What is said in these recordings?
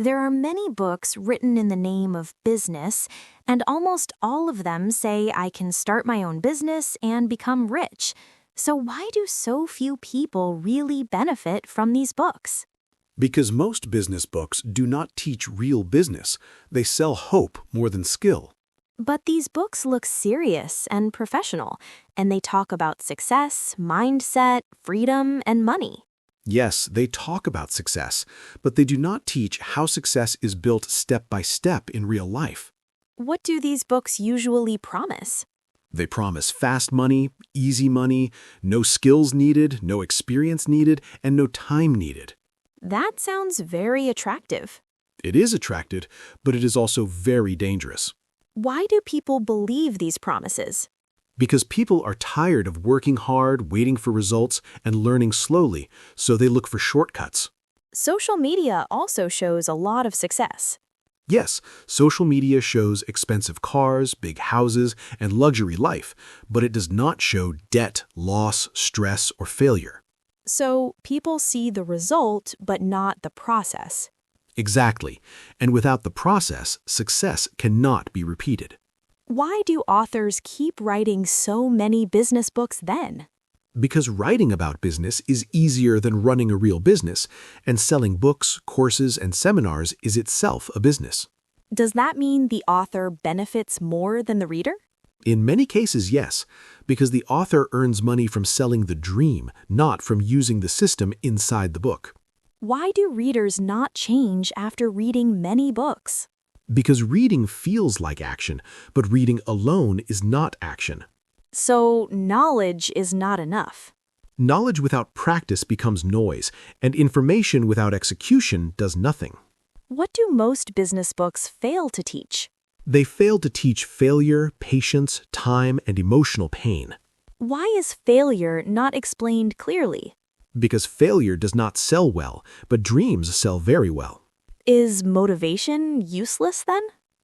There are many books written in the name of business, and almost all of them say I can start my own business and become rich. So why do so few people really benefit from these books? Because most business books do not teach real business. They sell hope more than skill. But these books look serious and professional, and they talk about success, mindset, freedom, and money. Yes, they talk about success, but they do not teach how success is built step by step in real life. What do these books usually promise? They promise fast money, easy money, no skills needed, no experience needed, and no time needed. That sounds very attractive. It is attractive, but it is also very dangerous. Why do people believe these promises? Because people are tired of working hard, waiting for results, and learning slowly, so they look for shortcuts. Social media also shows a lot of success. Yes, social media shows expensive cars, big houses, and luxury life, but it does not show debt, loss, stress, or failure. So people see the result, but not the process. Exactly, and without the process, success cannot be repeated. Why do authors keep writing so many business books then? Because writing about business is easier than running a real business, and selling books, courses, and seminars is itself a business. Does that mean the author benefits more than the reader? In many cases, yes, because the author earns money from selling the dream, not from using the system inside the book. Why do readers not change after reading many books? Because reading feels like action, but reading alone is not action. So knowledge is not enough. Knowledge without practice becomes noise, and information without execution does nothing. What do most business books fail to teach? They fail to teach failure, patience, time, and emotional pain. Why is failure not explained clearly? Because failure does not sell well, but dreams sell very well. Is motivation useless then?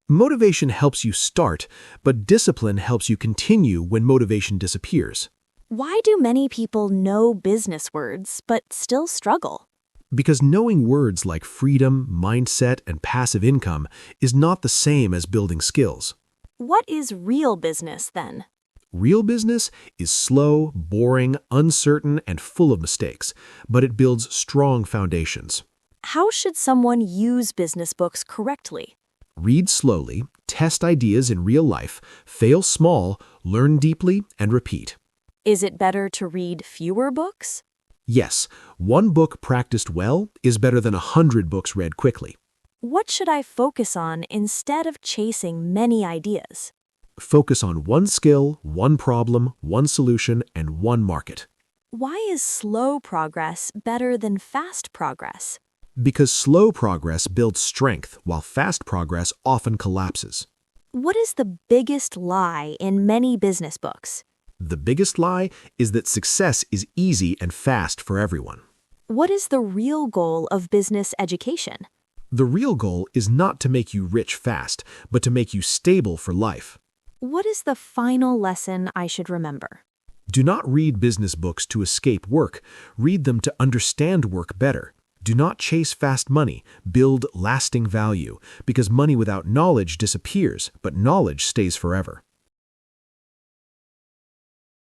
Motivation helps you start, but discipline helps you continue when motivation disappears. Why do many people know business words but still struggle? Because knowing words like freedom, mindset, and passive income is not the same as building skills. What is real business then? Real business is slow, boring, uncertain, and full of mistakes, but it builds strong foundations. How should someone use business books correctly? Read slowly, test ideas in real life, fail small, learn deeply, and repeat. Is it better to read fewer books? Yes, one book practiced well is better than 100 books read quickly. What should I focus on instead of chasing many ideas? Focus on one skill, one problem, one solution, and one market. Why is slow progress better than fast progress? Because slow progress builds strength, while fast progress often collapses. What is the biggest lie in many business books? The biggest lie is that success is easy and fast for everyone. What is the real goal of business education? The real goal is not to make you rich fast, but to make you stable for life. What is the final lesson I should remember? Do not read business books to escape work. Read them to understand work better. Do not chase fast money. Build lasting value, because money without knowledge disappears, but knowledge stays forever.